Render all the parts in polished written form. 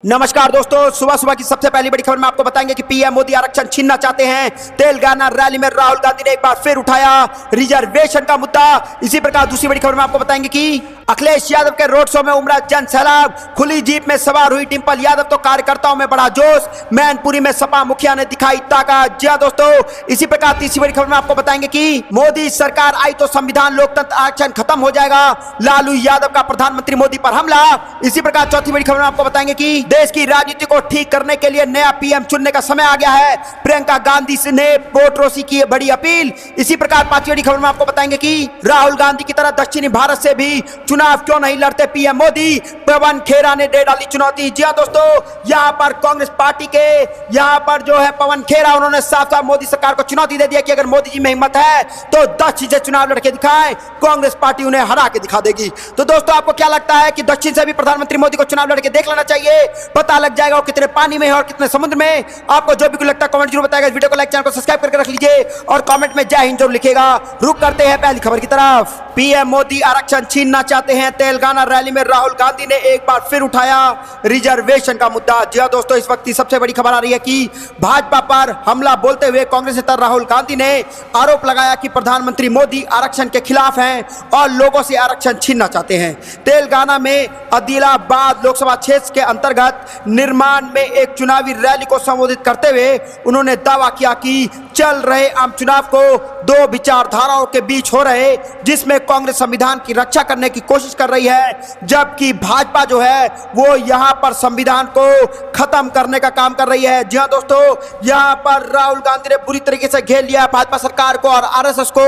नमस्कार दोस्तों, सुबह सुबह की सबसे पहली बड़ी खबर में आपको बताएंगे कि पीएम मोदी आरक्षण छीनना चाहते हैं। तेलंगाना रैली में राहुल गांधी ने एक बार फिर उठाया रिजर्वेशन का मुद्दा। इसी प्रकार दूसरी बड़ी खबर में आपको बताएंगे कि अखिलेश यादव के रोड शो में उमड़ा जन सैलाब। खुली जीप में सवार हुई डिंपल यादव तो कार्यकर्ताओं में बड़ा जोश। मैनपुरी में सपा मुखिया ने दिखाई ताकत। जी हां दोस्तों, इसी प्रकार तीसरी बड़ी खबर में आपको बताएंगे कि मोदी सरकार आई तो संविधान लोकतंत्र आरक्षण खत्म हो जाएगा। लालू यादव का प्रधानमंत्री मोदी पर हमला। इसी प्रकार चौथी बड़ी खबर में आपको बताएंगे कि देश की राजनीति को ठीक करने के लिए नया पीएम चुनने का समय आ गया है। प्रियंका गांधी ने वोट रोसी की बड़ी अपील। इसी प्रकार पांचवी बड़ी खबर में आपको बताएंगे कि राहुल गांधी की तरह दक्षिणी भारत से भी चुनाव क्यों नहीं लड़ते पीएम मोदी। पवन खेरा ने दे डाली चुनौती। जी हां दोस्तों, यहां पर कांग्रेस पार्टी के यहां पर जो है पवन खेरा, उन्होंने साफ साफ मोदी सरकार को चुनौती दे दिया कि अगर मोदी जी में हिम्मत है तो 10 चीजें चुनाव लड़के दिखाएं, कांग्रेस पार्टी उन्हें हरा के दिखा देगी। तो दोस्तों, आपको क्या लगता है कि दक्षिण से भी प्रधानमंत्री मोदी को चुनाव लड़के देख लेना चाहिए? पता लग जाएगा वो कितने पानी में है और कितने समुद्र में। आपको जो भी लगता है कमेंट जरूर बताएगा। वीडियो को लाइक, चैनल को सब्सक्राइब करके रख लीजिए और कमेंट में जय हिंद जरूर लिखिएगा। रुक करते हैं पहली खबर की तरफ। पीएम मोदी आरक्षण छीनना चाहते हैं। तेलंगाना रैली में राहुल गांधी ने एक बार फिर उठाया रिजर्वेशन का मुद्दा। जी हां दोस्तों, इस वक्त की सबसे बड़ी खबर आ रही है कि भाजपा पर हमला बोलते हुए कांग्रेस नेता राहुल गांधी ने आरोप लगाया कि प्रधानमंत्री मोदी आरक्षण के खिलाफ हैं और लोगों से आरक्षण छीनना चाहते हैं। तेलंगाना में आदिलाबाद लोकसभा क्षेत्र के अंतर्गत निर्माण में एक चुनावी रैली को संबोधित करते हुए उन्होंने दावा किया कि चल रहे आम चुनाव को दो विचारधाराओं के बीच हो रहे, जिसमें कांग्रेस संविधान की रक्षा करने की कोशिश कर रही है, जबकि भाजपा जो है वो यहां पर संविधान को खत्म करने का काम कर रही है। जी हां दोस्तों, यहां पर राहुल गांधी ने बुरी तरीके से घेर लिया भाजपा सरकार को और आरएसएस को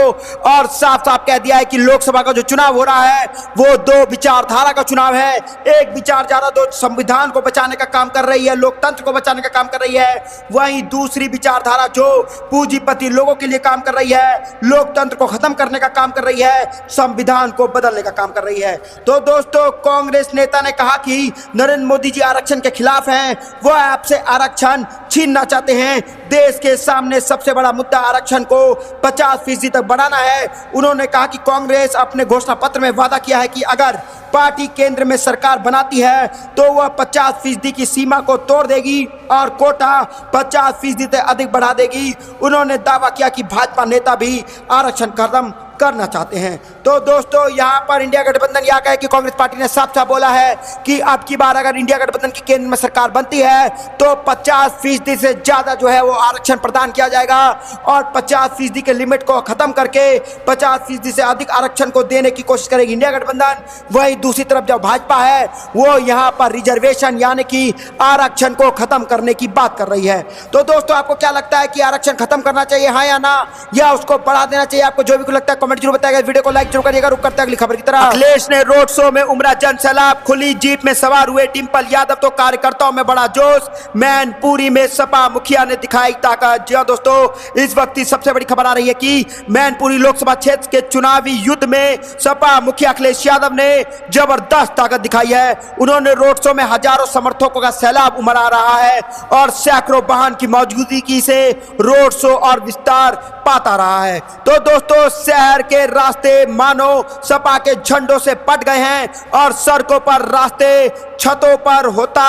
और साफ साफ कह दिया है कि लोकसभा का जो चुनाव हो रहा है वो दो विचारधारा का चुनाव है। एक विचारधारा जो संविधान को बचाने का काम कर रही है, लोकतंत्र को बचाने का काम कर रही है, वहीं दूसरी विचारधारा जो पूंजीपति लोगों के लिए काम कर रही है, लोकतंत्र को खत्म करने का काम कर रही है, संविधान को बदलने का काम कर रही है। तो दोस्तों, कांग्रेस नेता ने कहा कि नरेंद्र मोदी जी आरक्षण के खिलाफ हैं, वो आपसे आरक्षण छीनना चाहते हैं। देश के सामने सबसे बड़ा मुद्दा आरक्षण को 50% तक बढ़ाना है। उन्होंने कहा कि कांग्रेस अपने घोषणा पत्र में वादा किया है कि अगर पार्टी केंद्र में सरकार बनाती है तो वह 50% की सीमा को तोड़ देगी और कोटा 50% से अधिक बढ़ा देगी। उन्होंने दावा किया कि भाजपा नेता भी आरक्षण खत्म करना चाहते हैं। तो दोस्तों, यहाँ पर इंडिया गठबंधन यह कहे कि कांग्रेस पार्टी ने साफ साफ बोला है कि अब की बार अगर इंडिया गठबंधन की केंद्र में सरकार बनती है तो 50% से ज्यादा जो है वो आरक्षण प्रदान किया जाएगा और 50% के लिमिट को खत्म करके 50% से अधिक आरक्षण को देने की कोशिश करेगी इंडिया गठबंधन। वहीं दूसरी तरफ जो भाजपा है वो यहाँ पर रिजर्वेशन यानी कि आरक्षण को खत्म करने की बात कर रही है। तो दोस्तों, आपको क्या लगता है कि आरक्षण खत्म करना चाहिए, हाँ या ना, या उसको बढ़ा देना चाहिए? आपको जो भी लगता है कमेंट जरूर बताएगा। वीडियो को लाइक जरूर करिएगा। रुक करते हैं अगली खबर की तरफ। अखिलेश ने रोड शो में उमड़ा जन सैलाब। खुली जीप में सवार हुए डिंपल यादव तो कार्यकर्ताओं में बड़ा जोश। मैनपुरी में सपा मुखिया ने दिखाई ताकत। जी हां दोस्तों, इस वक्त की सबसे बड़ी खबर आ रही है कि मैनपुरी लोकसभा क्षेत्र के चुनावी युद्ध में सपा मुखिया अखिलेश यादव ने जबरदस्त ताकत दिखाई है। उन्होंने रोड शो में हजारों समर्थकों का सैलाब उमड़ आ रहा है और सैकड़ों वाहन की मौजूदगी से रोड शो और विस्तार पाता रहा है। तो दोस्तों, शहर के रास्ते मानो सपा के झंडों से पट गए हैं और सड़कों पर रास्ते, छतों पर होता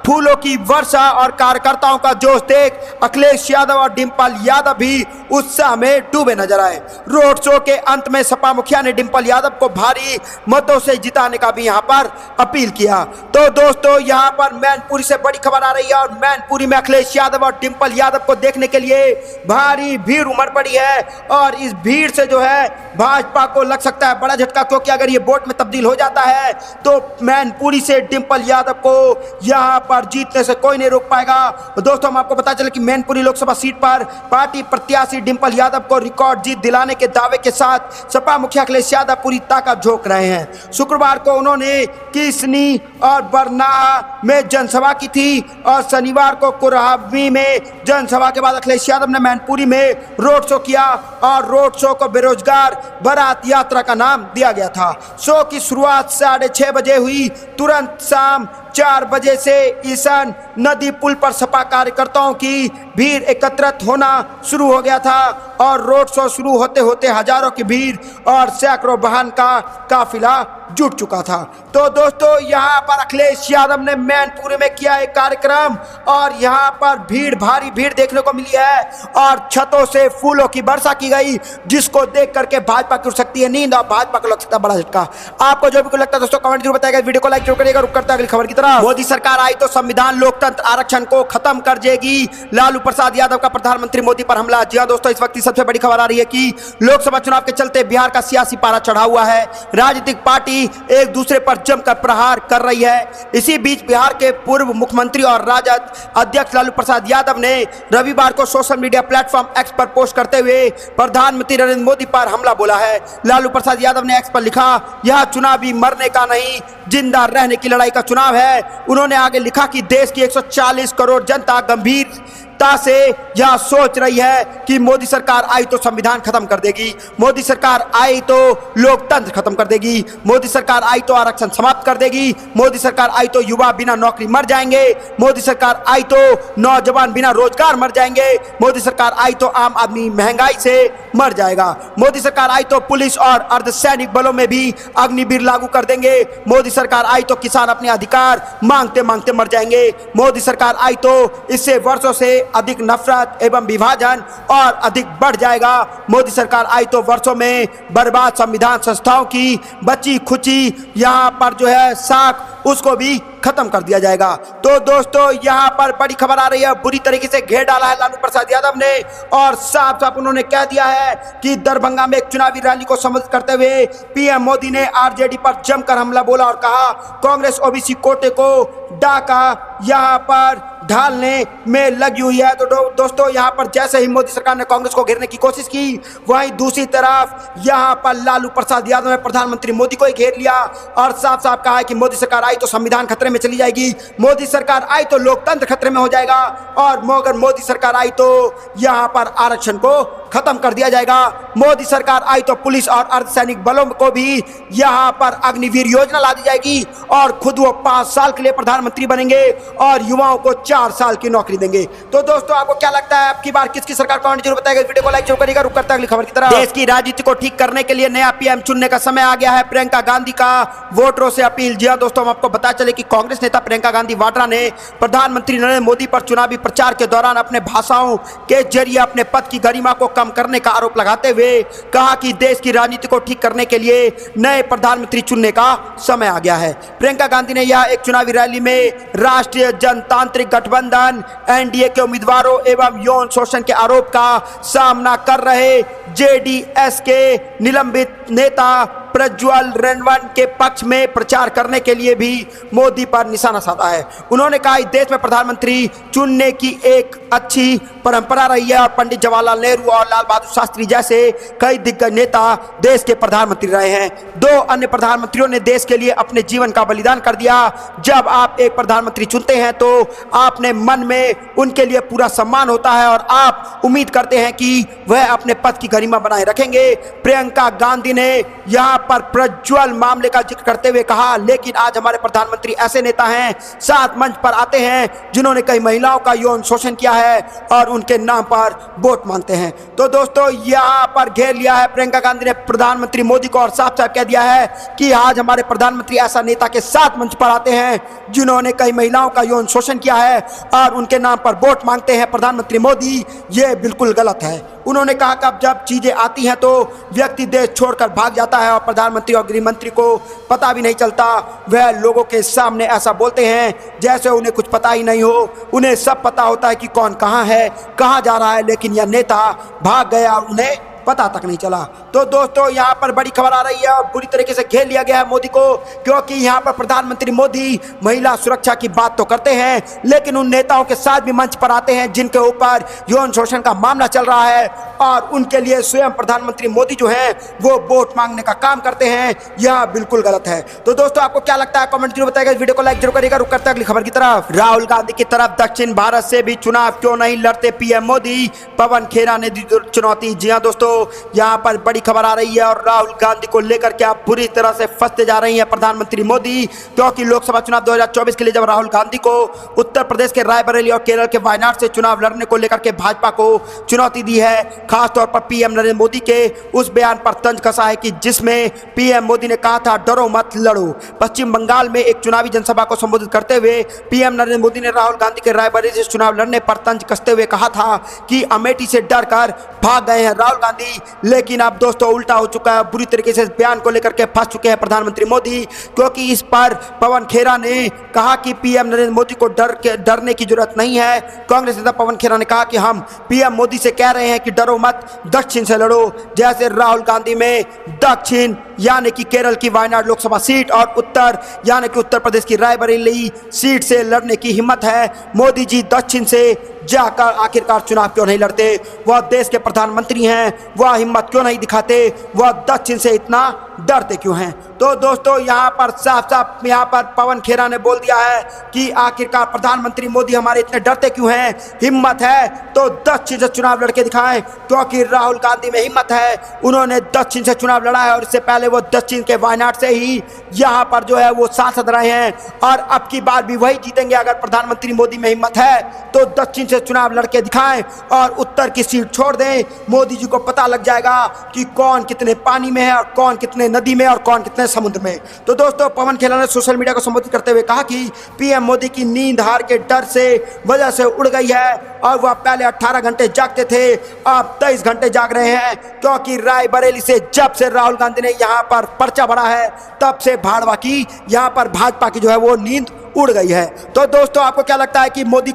फूलों की वर्षा और कार्यकर्ताओं का जोश देख अखिलेश यादव और डिंपल यादव भी उत्साह में डूबे नजर आए। रोड शो के अंत में सपा मुखिया ने डिंपल यादव को भारी मतों से जिताने का भी यहां पर अपील किया। तो दोस्तों, यहां पर मैनपुरी से बड़ी खबर आ रही है और मैनपुरी में अखिलेश यादव और डिंपल यादव को देखने के लिए भारी भीड़ उमड़ पड़ी है और इस भीड़ से जो है भाजपा को लग सकता है बड़ा झटका, क्योंकि अगर ये वोट में तब्दील हो जाता है तो मैनपुरी से डिंपल यादव को यहां पर जीतने से कोई नहीं रोक पाएगा। तो दोस्तों, हम आपको पता चले कि मैनपुरी लोकसभा सीट पर पार्टी प्रत्याशी डिंपल यादव को रिकॉर्ड जीत दिलाने के दावे के साथ सपा मुखिया अखिलेश यादव पूरी ताकत झोंक रहे हैं। शुक्रवार को उन्होंने किसनी और बरनाहा में जनसभा की थी और शनिवार को कुरहावी में जनसभा के बाद अखिलेश यादव ने मैनपुरी में रोड शो किया और रोड शो को बेरोजगार बारात यात्रा का नाम दिया गया था। शो की शुरुआत 6:30 बजे हुई। तुरंत शाम 4 बजे से ईशान नदी पुल पर सपा कार्यकर्ताओं की भीड़ एकत्रित होना शुरू हो गया था और रोड शो शुरू होते होते हजारों की भीड़ और सैकड़ों वाहन का काफिला जुट चुका था। तो दोस्तों यहाँ पर अखिलेश यादव ने मैनपुरी में किया एक कार्यक्रम और यहाँ पर भारी भीड़ देखने को मिली है और छतों से फूलों की वर्षा की गई, जिसको देख करके भाजपा की उठ सकती है नींद और भाजपा को लग सकता है बड़ा झटका। आपको जो भी कुछ लगता है दोस्तों कमेंट जरूर बताइएगा, वीडियो को लाइक जरूर करिएगा। रुक करता है अगली खबर की तरफ। मोदी सरकार आई तो संविधान लोकतंत्र आरक्षण को खत्म कर देगी, लालू प्रसाद यादव का प्रधानमंत्री मोदी पर हमला। जी हाँ दोस्तों, इस वक्त की सबसे बड़ी खबर आ रही है कि लोकसभा चुनाव के चलते बिहार का सियासी पारा चढ़ा हुआ है। राजनीतिक पार्टी एक दूसरे पर जमकर प्रहार कर रही है। इसी बीच बिहार के पूर्व मुख्यमंत्री और राजद अध्यक्ष लालू प्रसाद यादव ने रविवार को सोशल मीडिया प्लेटफॉर्म एक्स पर पोस्ट करते हुए प्रधानमंत्री नरेंद्र मोदी पर हमला बोला है। लालू प्रसाद यादव ने एक्स पर लिखा, यह चुनावी मरने का नहीं जिंदा रहने की लड़ाई का चुनाव है। उन्होंने आगे लिखा कि देश की 140 करोड़ जनता गंभीरता से यह सोच रही है कि मोदी सरकार आई तो संविधान खत्म कर देगी, मोदी सरकार आई तो लोकतंत्र खत्म कर देगी, मोदी सरकार आई तो आरक्षण समाप्त कर देगी, मोदी सरकार आई तो युवा बिना नौकरी मर जाएंगे, मोदी सरकार आई तो नौजवान बिना रोजगार मर जाएंगे, मोदी सरकार आई तो आम आदमी महंगाई से मर जाएगा, मोदी सरकार आई तो पुलिस और अर्धसैनिक बलों में भी अग्निवीर लागू कर देंगे, मोदी सरकार आई तो किसान अपने अधिकार मांगते मांगते मर जाएंगे, मोदी सरकार आई तो इससे वर्षों से अधिक नफरत एवं विभाजन और अधिक बढ़ जाएगा, मोदी सरकार आई तो वर्षों में बर्बाद संविधान संस्थाओं की बची खुची यहाँ पर जो है साख उसको भी खत्म कर दिया जाएगा। तो दोस्तों यहाँ पर बड़ी खबर आ रही है, बुरी तरीके से घेर डाला है लालू प्रसाद यादव ने और साफ साफ उन्होंने कह दिया है कि दरभंगा में एक चुनावी रैली को संबोधित करते हुए पीएम मोदी ने आरजेडी पर जमकर हमला बोला और कहा कांग्रेस ओबीसी कोटे को डाका यहाँ पर ढालने में लगी हुई है। तो दोस्तों यहाँ पर जैसे ही मोदी सरकार ने कांग्रेस को घेरने की कोशिश की, वहीं दूसरी तरफ यहाँ पर लालू प्रसाद यादव ने प्रधानमंत्री मोदी को ही घेर लिया और साफ साफ कहा है कि मोदी सरकार आई तो संविधान खतरे में चली जाएगी, मोदी सरकार आई तो लोकतंत्र खतरे में हो जाएगा और मगर मोदी सरकार आई तो यहाँ पर आरक्षण को खत्म कर दिया जाएगा, मोदी सरकार आई तो पुलिस और अर्धसैनिक बलों को भी यहाँ पर अग्निवीर योजना ला दी जाएगी और खुद वो 5 साल के लिए प्रधानमंत्री बनेंगे और युवाओं को 4 साल की नौकरी देंगे। तो दोस्तों आपको क्या लगता है आपकी बार किसकी सरकार कमेंट जरूर बताइएगा, वीडियो को लाइक जरूर करिएगा। रुक करते हैं अगली खबर की तरफ। देश की राजनीति को ठीक करने के लिए नया पीएम चुनने का समय आ गया है, प्रियंका गांधी का वोटरों से अपील। जी हाँ दोस्तों, हम आपको बता चले कि कांग्रेस नेता प्रियंका गांधी वाड्रा ने प्रधानमंत्री नरेंद्र मोदी पर चुनावी प्रचार के दौरान अपने भाषणों के जरिए अपने पद की गरिमा को कम करने का आरोप लगाते हुए कहा कि देश की राजनीति को ठीक करने के लिए नए प्रधानमंत्री चुनने का समय आ गया है। प्रियंका गांधी ने यह एक चुनावी रैली में राष्ट्रीय जनतांत्रिक गठबंधन एनडीए के उम्मीदवारों एवं यौन शोषण के आरोप का सामना कर रहे जेडीएस के निलंबित नेता प्रज्वल रेवन्ना के पक्ष में प्रचार करने के लिए भी मोदी पर निशाना साधा है। उन्होंने कहा इस देश में प्रधानमंत्री चुनने की एक अच्छी परंपरा रही है और पंडित जवाहरलाल नेहरू और लाल बहादुर शास्त्री जैसे कई दिग्गज नेता देश के प्रधानमंत्री रहे हैं। 2 अन्य प्रधानमंत्रियों ने देश के लिए अपने जीवन का बलिदान कर दिया। जब आप एक प्रधानमंत्री चुनते हैं तो आपने मन में उनके लिए पूरा सम्मान होता है और आप उम्मीद करते हैं कि वह अपने पद की गरिमा बनाए रखेंगे। प्रियंका गांधी ने यहाँ पर प्रज्वल मामले का जिक्र करते हुए कहा, लेकिन आज हमारे प्रधानमंत्री ऐसे नेता हैं साथ मंच पर आते हैं जिन्होंने कई महिलाओं का यौन शोषण किया है और उनके नाम पर वोट मांगते हैं। तो दोस्तों यहाँ पर घेर लिया है प्रियंका गांधी ने प्रधानमंत्री मोदी को और साफ साफ कह दिया है कि आज हमारे प्रधानमंत्री ऐसा नेता के साथ मंच पर आते हैं जिन्होंने कई महिलाओं का यौन शोषण किया है और उनके नाम पर वोट मांगते हैं प्रधानमंत्री मोदी। ये बिल्कुल गलत है। उन्होंने कहा कि अब जब चीजें आती हैं तो व्यक्ति देश छोड़कर भाग जाता है और प्रधानमंत्री और गृह मंत्री को पता भी नहीं चलता। वह लोगों के सामने ऐसा बोलते हैं जैसे उन्हें कुछ पता ही नहीं हो। उन्हें सब पता होता है कि कौन कहाँ है, कहाँ जा रहा है, लेकिन यह नेता भाग गया और उन्हें पता तक नहीं चला। तो दोस्तों यहाँ पर बड़ी खबर आ रही है और बुरी तरीके से घेर लिया गया है मोदी को, क्योंकि यहाँ पर प्रधानमंत्री मोदी महिला सुरक्षा की बात तो करते हैं लेकिन उन नेताओं के साथ भी मंच पर आते हैं जिनके ऊपर यौन शोषण का मामला चल रहा है और उनके लिए स्वयं प्रधानमंत्री मोदी जो है वो वोट मांगने का काम करते हैं। यह बिल्कुल गलत है। तो दोस्तों आपको क्या लगता है कमेंट जरूर बताइएगा, वीडियो को लाइक जरूर करिएगा। रुक करते हैं अगली खबर की तरफ। राहुल गांधी की तरफ दक्षिण भारत से भी चुनाव क्यों नहीं लड़ते पीएम मोदी, पवन खेरा ने दी चुनौती। जी हाँ दोस्तों, यहाँ पर बड़ी खबर आ रही है और राहुल गांधी को लेकर के आप बुरी तरह से फंसते जा रही हैं प्रधानमंत्री मोदी, क्योंकि लोकसभा चुनाव 2024 के लिए जब राहुल गांधी को उत्तर प्रदेश के रायबरेली और केरल के वायनाड से चुनाव लड़ने को लेकर के भाजपा को चुनौती दी है, खासतौर पर पीएम नरेंद्र मोदी के उस बयान पर तंज कसा है कि जिसमें पीएम मोदी ने कहा था डरो मत लड़ो। पश्चिम बंगाल में एक चुनावी जनसभा को संबोधित करते हुए पीएम नरेंद्र मोदी ने राहुल गांधी के रायबरेली से चुनाव लड़ने पर तंज कसते हुए कहा था कि अमेठी से डर कर भाग गए हैं राहुल गांधी, लेकिन अब दोस्तों उल्टा हो चुका है। बुरी तरीके से इस बयान को लेकर के फंस चुके हैं प्रधानमंत्री मोदी, क्योंकि इस पर पवन खेरा ने कहा कि पीएम नरेंद्र मोदी को डरने की जरूरत नहीं है। कांग्रेस नेता पवन खेरा ने कहा कि हम पीएम मोदी से कह रहे हैं कि डरो मत, दक्षिण से लड़ो। जैसे राहुल गांधी में दक्षिण यानी कि केरल की वायनाड लोकसभा सीट और उत्तर यानी कि उत्तर प्रदेश की रायबरेली सीट से लड़ने की हिम्मत है, मोदी जी दक्षिण से जाकर आखिरकार चुनाव क्यों नहीं लड़ते? वह देश के प्रधानमंत्री हैं, वह हिम्मत क्यों नहीं दिखाते? वह दक्षिण से इतना डरते क्यों हैं? तो दोस्तों यहाँ पर साफ साफ यहाँ पर पवन खेरा ने बोल दिया है कि आखिरकार प्रधानमंत्री मोदी हमारे इतने डरते क्यों हैं? हिम्मत है तो दक्षिण से चुनाव लड़के दिखाएं, क्योंकि राहुल गांधी में हिम्मत है, उन्होंने दक्षिण से चुनाव लड़ा है और इससे पहले वो दक्षिण के वायनाड से ही यहाँ पर जो है वो सांसद रहे हैं और अब की बार भी वही जीतेंगे। अगर प्रधानमंत्री मोदी में हिम्मत है तो दक्षिण से चुनाव लड़के दिखाएं और उत्तर की सीट छोड़ दें। मोदी जी को पता लग जाएगा कि कौन कितने पानी में है और कौन कितने नदी में और कौन कितने समुद्र में। तो दोस्तों पवन खेरा ने सोशल मीडिया को संबोधित करते हुए कहा कि पीएम मोदी की नींद हार के डर से वजह से उड़ गई है और वह पहले 18 घंटे जागते थे, अब 23 घंटे जाग रहे हैं, क्योंकि रायबरेली से जब से राहुल गांधी ने यहाँ पर पर्चा भरा है तब से भाड़वा की यहाँ पर भाजपा की जो है वो नींद उड़ गई है। तो दोस्तों आपको क्या लगता है कि मोदी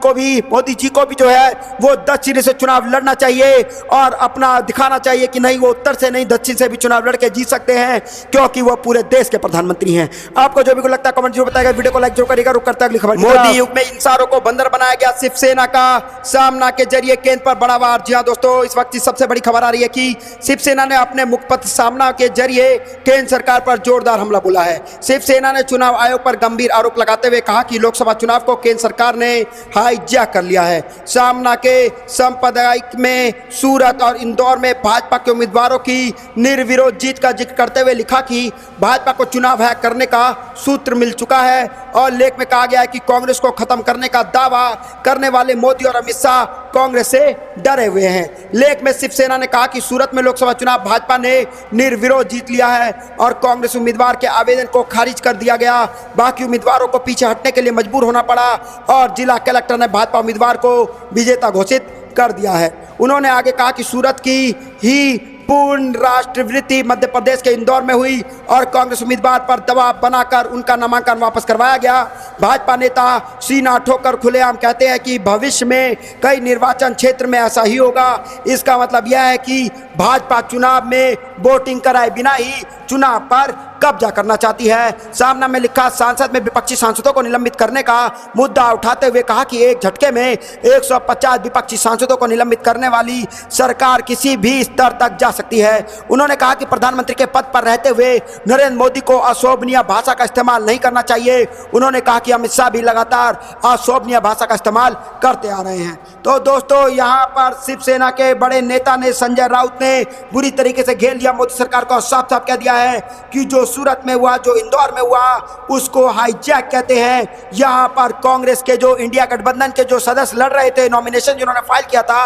जी को भी जो है वो दक्षिण से चुनाव लड़ना चाहिए और अपना दिखाना चाहिए कि नहीं वो उत्तर से नहीं दक्षिण से भी चुनाव लड़के जीत सकते हैं, क्योंकि वो पूरे देश के प्रधानमंत्री हैं? आपको जो भी को लगता है कमेंट जरूर बताएगा, वीडियो को लाइक जरूर करिएगा। रुक करता अगली खबर। मोदी युग में इंसानों को बंदर बनाया गया, शिवसेना का सामना के जरिए केंद्र पर बड़ा वार। जी हाँ दोस्तों, इस वक्त की सबसे बड़ी खबर आ रही है कि शिवसेना ने अपने मुखपत्र सामना के जरिए केंद्र सरकार पर जोरदार हमला बोला है। शिवसेना ने चुनाव आयोग पर गंभीर आरोप लगाते हुए कहा कि लोकसभा चुनाव को केंद्र सरकार ने हाईजैक कर लिया है। सामना के संपादकीय में सूरत और इंदौर में भाजपा के उम्मीदवारों की निर्विरोध जीत का जिक्र करते हुए लिखा कि भाजपा को चुनाव हैक करने का सूत्र मिल चुका है और लेख में कहा गया है कि कांग्रेस को खत्म करने का दावा करने वाले मोदी और अमित शाह कांग्रेस से डरे हुए हैं। लेख में शिवसेना ने कहा कि सूरत में लोकसभा चुनाव भाजपा ने निर्विरोध जीत लिया है और कांग्रेस उम्मीदवार के आवेदन को खारिज कर दिया गया। बाकी उम्मीदवारों को पीछे हटने के लिए मजबूर होना पड़ा और जिला कलेक्टर ने भाजपा उम्मीदवार को विजेता घोषित कर दिया है। उन्होंने आगे कहा कि सूरत की ही पूर्ण राष्ट्रवृत्ति मध्य प्रदेश के इंदौर में हुई और कांग्रेस उम्मीदवार पर दबाव बनाकर उनका नामांकन वापस करवाया गया। भाजपा नेता सीना ठोकर खुलेआम कहते हैं कि भविष्य में कई निर्वाचन क्षेत्र में ऐसा ही होगा। इसका मतलब यह है कि भाजपा चुनाव में वोटिंग कराए बिना ही चुनाव पर कब्जा करना चाहती है। सामना में लिखा सांसद में विपक्षी सांसदों को निलंबित करने का मुद्दा उठाते हुए कहा कि एक झटके में 150 विपक्षी सांसदों को निलंबित करने वाली सरकार किसी भी स्तर तक जा सकती है। उन्होंने कहा कि प्रधानमंत्री के पद पर रहते हुए नरेंद्र मोदी को अशोभनीय भाषा का इस्तेमाल नहीं करना चाहिए। उन्होंने कहा कि अमित शाह भी लगातार अशोभनीय भाषा का इस्तेमाल करते आ रहे हैं। तो दोस्तों यहाँ पर शिवसेना के बड़े नेता ने संजय राउत ने बुरी तरीके से घेर लिया मोदी सरकार को, साफ साफ कह दिया है कि जो सूरत में हुआ, जो इंदौर में हुआ, उसको हाईजैक कहते हैं। यहाँ पर कांग्रेस के जो इंडिया गठबंधन के जो सदस्य लड़ रहे थे, नॉमिनेशन जिन्होंने फाइल किया था,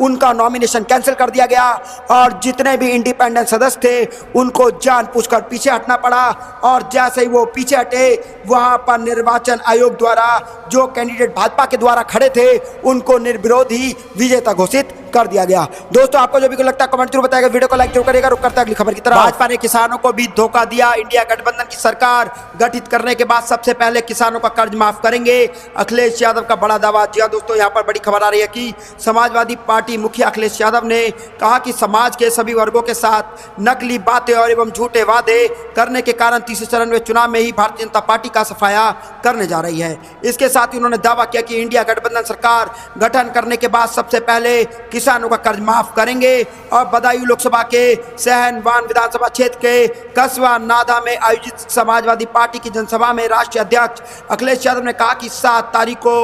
उनका नॉमिनेशन कैंसिल कर दिया गया और जितने भी इंडिपेंडेंट सदस्य थे उनको जानबूझकर पीछे हटना पड़ा और जैसे ही वो पीछे हटे वहां पर निर्वाचन आयोग द्वारा जो कैंडिडेट भाजपा के द्वारा खड़े थे उनको निर्विरोध ही विजेता घोषित कर दिया गया। दोस्तों आपको जो भी लगता है कमेंट जरूर बताएगा, वीडियो को लाइक जरूर करेगा। रुक करता है अगली खबर की तरफ। भाजपा ने किसानों को भी धोखा दिया। इंडिया गठबंधन की सरकार गठित करने के बाद सबसे पहले किसानों का कर्ज माफ करेंगे, अखिलेश यादव का बड़ा दावा। जी हां दोस्तों, यहाँ पर बड़ी खबर आ रही है कि समाजवादी पार्टी मुखिया अखिलेश यादव ने कहा कि समाज के सभी वर्गों के साथ नकली बातें और एवं झूठे वादे करने के कारण तीसरे चरण में चुनाव में ही भारतीय जनता पार्टी का सफाया करने जा रही है। इसके साथ ही उन्होंने दावा किया कि इंडिया गठबंधन सरकार गठन करने के बाद सबसे पहले किसानों का कर्ज माफ करेंगे और बदायूं लोकसभा के सहनवान विधानसभा क्षेत्र के कस्बा नादा में आयोजित समाजवादी पार्टी की जनसभा में राष्ट्रीय अध्यक्ष अखिलेश यादव ने कहा कि 7 तारीख को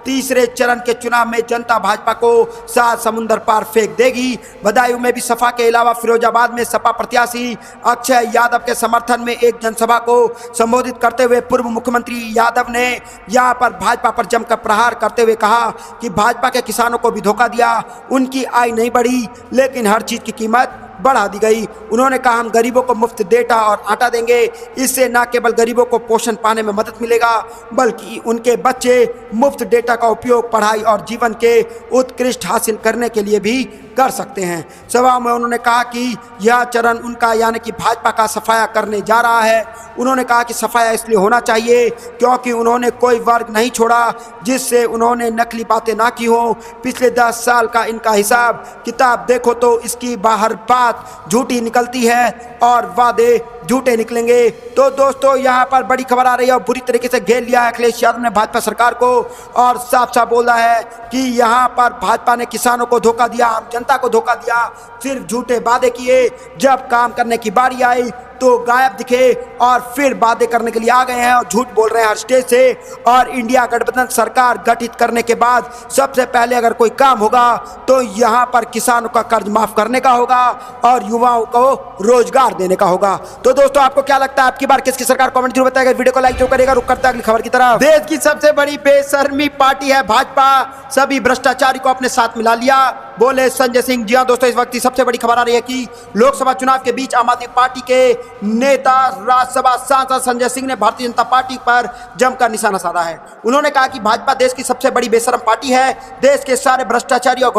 तीसरे चरण के चुनाव में जनता भाजपा को 7 समुंदर पार फेंक देगी। बदायूं में भी सपा के अलावा फिरोजाबाद में सपा प्रत्याशी अक्षय यादव के समर्थन में एक जनसभा को संबोधित करते हुए पूर्व मुख्यमंत्री यादव ने यहां पर भाजपा पर जमकर प्रहार करते हुए कहा कि भाजपा के किसानों को भी धोखा दिया, उनकी आय नहीं बढ़ी लेकिन हर चीज की कीमत बढ़ा दी गई। उन्होंने कहा हम गरीबों को मुफ्त डेटा और आटा देंगे, इससे न केवल गरीबों को पोषण पाने में मदद मिलेगा बल्कि उनके बच्चे मुफ्त डेटा का उपयोग पढ़ाई और जीवन के उत्कृष्ट हासिल करने के लिए भी कर सकते हैं। सभा में उन्होंने कहा कि यह चरण उनका यानी कि भाजपा का सफाया करने जा रहा है। उन्होंने कहा कि सफाया इसलिए होना चाहिए क्योंकि उन्होंने कोई वर्ग नहीं छोड़ा जिससे उन्होंने नकली बातें ना की हो। पिछले 10 साल का इनका हिसाब किताब देखो तो इसकी बाहर बात झूठी निकलती है और वादे झूठे निकलेंगे। तो दोस्तों यहाँ पर बड़ी खबर आ रही है और बुरी तरीके से घेर लिया है अखिलेश यादव ने भाजपा सरकार को और साफ साफ बोला है कि यहाँ पर भाजपा ने किसानों को धोखा दिया, आम जनता को धोखा दिया, सिर्फ झूठे वादे किए, जब काम करने की बारी आई तो गायब दिखे और फिर वादे करने के लिए आ गए हैं और झूठ बोल रहे हैं हर स्टेज से। और इंडिया गठबंधन सरकार गठित करने के बाद सबसे पहले अगर कोई काम होगा तो यहाँ पर किसानों का कर्ज माफ करने का होगा और युवाओं को रोजगार देने का होगा। तो दोस्तों आपको क्या लगता है आपकी बार किसकी सरकार? कमेंट जरूर बताइएगा, वीडियो को लाइक जो करेगा। रुक करता है अगली खबर की तरफ। देश की सबसे बड़ी बेशर्मी पार्टी है भाजपा, सभी भ्रष्टाचारी को अपने साथ मिला लिया, बोले संजय सिंह। जी हाँ दोस्तों, इस वक्त की सबसे बड़ी खबर आ रही है कि लोकसभा चुनाव के बीच आम आदमी पार्टी के नेता राज्यसभा सांसद संजय सिंह ने भारतीय जनता पार्टी पर जमकर निशाना साधा है। उन्होंने कहा कि भाजपा देश की सबसे बड़ी बेशरम पार्टी है, देश के सारे भ्रष्टाचारी और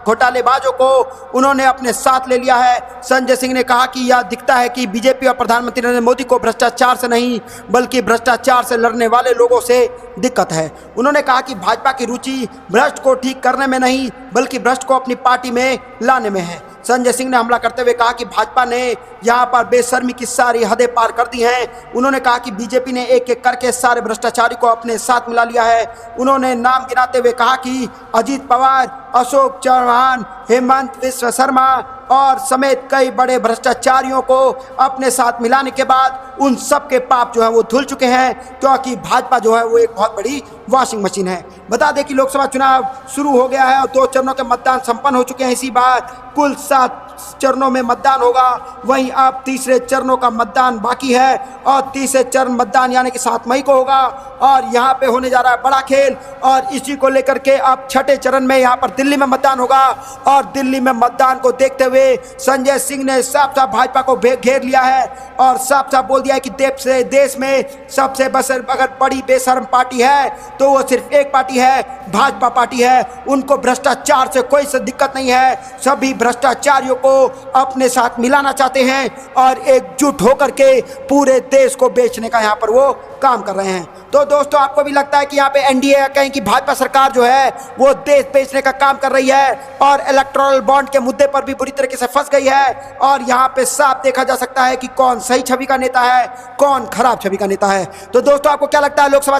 घोटालेबाजों को उन्होंने अपने साथ ले लिया है। संजय सिंह ने कहा कि यह दिखता है कि बीजेपी और प्रधानमंत्री नरेंद्र मोदी को भ्रष्टाचार से नहीं बल्कि भ्रष्टाचार से लड़ने वाले लोगों से दिक्कत है। उन्होंने कहा कि भाजपा की रुचि भ्रष्ट को ठीक करने में नहीं बल्कि भ्रष्ट को अपनी पार्टी में लाने में है। संजय सिंह ने हमला करते हुए कहा कि भाजपा ने यहां पर बेशर्मी की सारी हदें पार कर दी हैं। उन्होंने कहा कि बीजेपी ने एक एक करके सारे भ्रष्टाचारी को अपने साथ मिला लिया है। उन्होंने नाम गिनाते हुए कहा कि अजीत पवार, अशोक चौहान, हेमंत विश्व शर्मा और समेत कई बड़े भ्रष्टाचारियों को अपने साथ मिलाने के बाद उन सब के पाप जो है वो धुल चुके हैं क्योंकि भाजपा जो है वो एक बहुत बड़ी वॉशिंग मशीन है। बता दें कि लोकसभा चुनाव शुरू हो गया है और 2 चरणों के मतदान संपन्न हो चुके हैं। इसी बार कुल 7 चरणों में मतदान होगा, वहीं अब तीसरे चरणों का मतदान बाकी है और तीसरे चरण मतदान यानी कि 7 मई को होगा और यहाँ पे होने जा रहा है बड़ा खेल। और इसी को लेकर के अब छठे चरण में यहाँ पर दिल्ली में मतदान होगा और दिल्ली में मतदान को देखते हुए संजय सिंह ने साफ साफ भाजपा को घेर लिया है और साफ साफ बोल दिया है कि देश में सबसे अगर बड़ी बेशर्म पार्टी है तो वो सिर्फ एक पार्टी है, भाजपा पार्टी है। उनको भ्रष्टाचार से कोई दिक्कत नहीं है, सभी भ्रष्टाचारियों को अपने साथ मिलाना चाहते हैं और एकजुट होकर के पूरे देश को बेचने का यहाँ पर वो काम कर रहे हैं। तो दोस्तों आपको भी लगता है कि यहाँ पे एनडीए कहें कि भाजपा सरकार जो है वो देश बेचने का काम कर रही है और इलेक्टोरल बॉन्ड के मुद्दे पर भी बुरी तरीके से फंस गई है और यहाँ पे साफ देखा जा सकता है कि कौन सही छवि का नेता है, कौन खराब छवि का नेता है। तो दोस्तों आपको क्या लगता है लोकसभा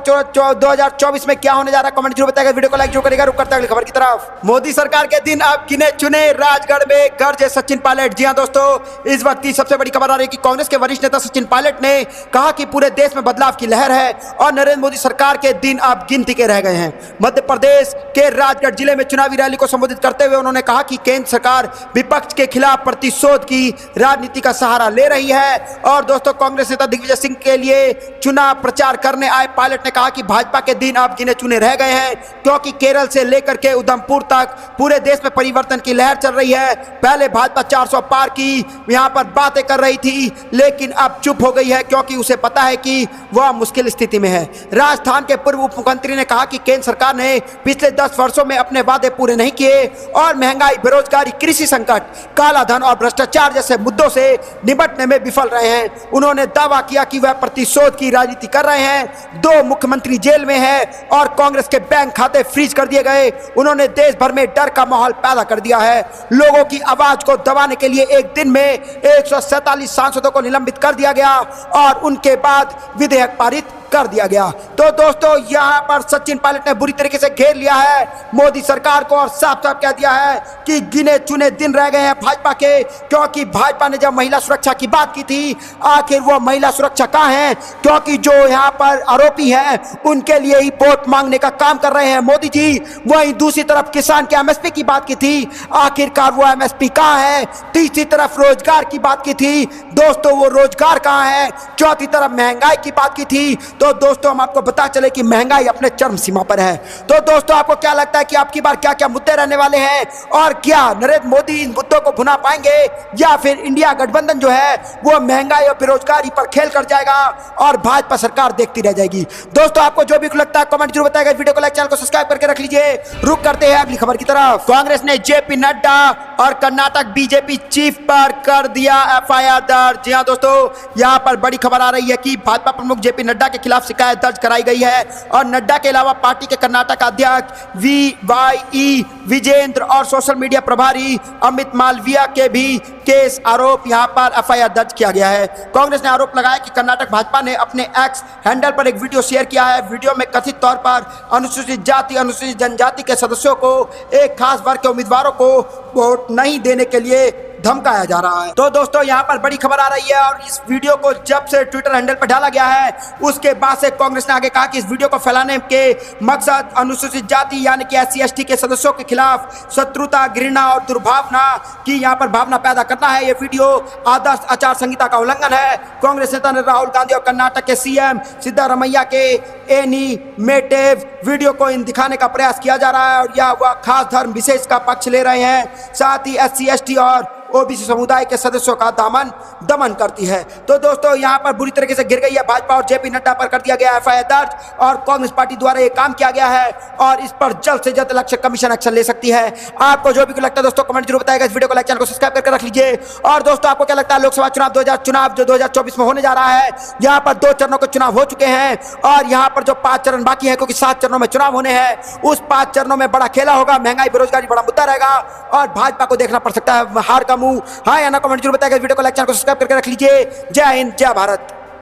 2024 में क्या होने जा रहा है? कमेंट जरूर बताइएगा, वीडियो को लाइक जो करेगा। रुक करते हैं अगली खबर की तरफ। मोदी सरकार के दिन अब गिने चुने, राजगढ़ में गरजे सचिन पायलट। जी हाँ दोस्तों, इस वक्त की सबसे बड़ी खबर आ रही है कि कांग्रेस के वरिष्ठ नेता सचिन पायलट ने कहा कि पूरे देश में बदलाव की लहर है और नरेंद्र मोदी सरकार के दिन अब गिनती के रह गए हैं। मध्य प्रदेश के राजगढ़ जिले में चुनावी रैली को संबोधित करते हुए उन्होंने कहा कि केंद्र सरकार विपक्ष के खिलाफ प्रतिशोध की राजनीति का सहारा ले रही है। और दोस्तों कांग्रेस नेता दिग्विजय सिंह के लिए चुनाव प्रचार करने आए पायलट ने कहा कि भाजपा के दिन अब गिने चुने रह गए हैं क्योंकि केरल से लेकर के उधमपुर तक पूरे देश में परिवर्तन की लहर चल रही है। पहले भाजपा 400 पार की यहाँ पर बातें कर रही थी लेकिन अब चुप हो गई है क्योंकि उसे पता है कि वह मुश्किल स्थिति में है। राजस्थान के पूर्व उप मुख्यमंत्री ने कहा कि केंद्र सरकार ने पिछले 10 वर्षों में अपने वादे पूरे नहीं किए और महंगाई, बेरोजगारी, कृषि संकट, काला धन और भ्रष्टाचार जैसे मुद्दों से निपटने में विफल रहे हैं। उन्होंने दावा किया कि वह प्रतिशोध की राजनीति कर रहे हैं। 2 मुख्यमंत्री जेल में हैं और कांग्रेस के बैंक खाते फ्रीज कर दिए गए। उन्होंने देश भर में डर का माहौल पैदा कर दिया है। लोगों की आवाज को दबाने के लिए एक दिन में 147 सांसदों को निलंबित कर दिया गया और उनके बाद विधेयक पारित कर दिया गया। तो दोस्तों यहाँ पर सचिन पायलट ने बुरी तरीके से घेर लिया है मोदी सरकार को और साफ साफ कह दिया है कि गिने चुने दिन रह गए हैं भाजपा के, क्योंकि भाजपा ने जब महिला सुरक्षा की बात की थी, आखिर वो महिला सुरक्षा कहाँ है? क्योंकि जो यहाँ पर आरोपी हैं उनके लिए ही वोट मांगने का काम कर रहे हैं मोदी जी। वहीं दूसरी तरफ किसान के एमएसपी की बात की थी, आखिरकार वो एमएसपी कहाँ है? तीसरी तरफ रोजगार की बात की थी, दोस्तों वो रोजगार कहाँ है? चौथी तरफ महंगाई की बात की थी, तो दोस्तों हम आपको बता चले कि महंगाई अपने चरम सीमा पर है। तो दोस्तों आपको क्या लगता है कि आपकी बार क्या क्या मुद्दे रहने वाले हैं और क्या नरेंद्र मोदी इन मुद्दों को भुना पाएंगे या फिर इंडिया गठबंधन जो है वो महंगाई और बेरोजगारी पर खेल कर जाएगा और भाजपा सरकार देखती रह जाएगी? दोस्तों आपको जो भी लगता है कमेंट जरूर बताएगा। वीडियो को लाइक, चैनल को सब्सक्राइब करके रख लीजिए। रुक करते हैं अगली खबर की तरफ। कांग्रेस ने जेपी नड्डा और कर्नाटक बीजेपी चीफ पर कर दिया एफआईआर दर्ज। जी हां दोस्तों, यहां पर बड़ी खबर आ रही है कि भाजपा प्रमुख जेपी नड्डा के खिलाफ शिकायत दर्ज कराई गई है और नड्डा के अलावा पार्टी के कर्नाटक अध्यक्ष वीवाई विजेंद्र और सोशल मीडिया प्रभारी अमित मालविया के भी केस आरोप यहां पर एफआईआर दर्ज किया गया है। कांग्रेस ने आरोप लगाया कि कर्नाटक भाजपा ने अपने एक्स हैंडल पर एक वीडियो शेयर किया है। वीडियो में कथित तौर पर अनुसूचित जाति, अनुसूचित जनजाति के सदस्यों को, एक खास वर्ग के उम्मीदवारों को वोट नहीं देने के लिए धमकाया जा रहा है। तो दोस्तों यहाँ पर बड़ी खबर आ रही है और इस वीडियो को जब से ट्विटर हैंडल पर डाला गया है उसके बाद से कांग्रेस ने आगे कहा कि इस वीडियो को फैलाने के मकसद अनुसूचित जाति यानी कि SC/ST के सदस्यों के खिलाफ शत्रुता, घृणा और दुर्भावना की यहाँ पर भावना पैदा करना है। ये वीडियो आदर्श आचार संहिता का उल्लंघन है। कांग्रेस नेता ने राहुल गांधी और कर्नाटक के CM सिद्धारमैया के एनिमेटिव वीडियो को इन दिखाने का प्रयास किया जा रहा है और यह वह खास धर्म विशेष का पक्ष ले रहे हैं, साथ ही SC/ST और ओबीसी समुदाय के सदस्यों का दमन करती है। तो दोस्तों यहाँ पर बुरी तरीके से गिर गई है भाजपा और जेपी नड्डा पर कर दिया गया एफआईआर दर्ज और कांग्रेस पार्टी द्वारा ये काम किया गया है और इस पर जल्द से जल्द इलेक्शन कमीशन एक्शन ले सकती है। आपको जो भी लगता है दोस्तों कमेंट जरूर बताएगा। इस वीडियो को लाइक, चैनल को सब्सक्राइब करके रख लीजिए। और दोस्तों आपको क्या लगता है लोकसभा चुनाव जो 2024 में होने जा रहा है, यहाँ पर 2 चरणों के चुनाव हो चुके हैं और यहाँ पर जो 5 चरण बाकी है, क्योंकि 7 चरणों में चुनाव होने हैं, उस 5 चरणों में बड़ा खेला होगा। महंगाई, बेरोजगारी बड़ा मुद्दा रहेगा और भाजपा को देखना पड़ सकता है हार का मुंह। हाँ या ना कमेंट जरूर बताएगा। वीडियो को लाइक, चैनल को सब्सक्राइब करके रख लीजिए। जय हिंद, जय भारत।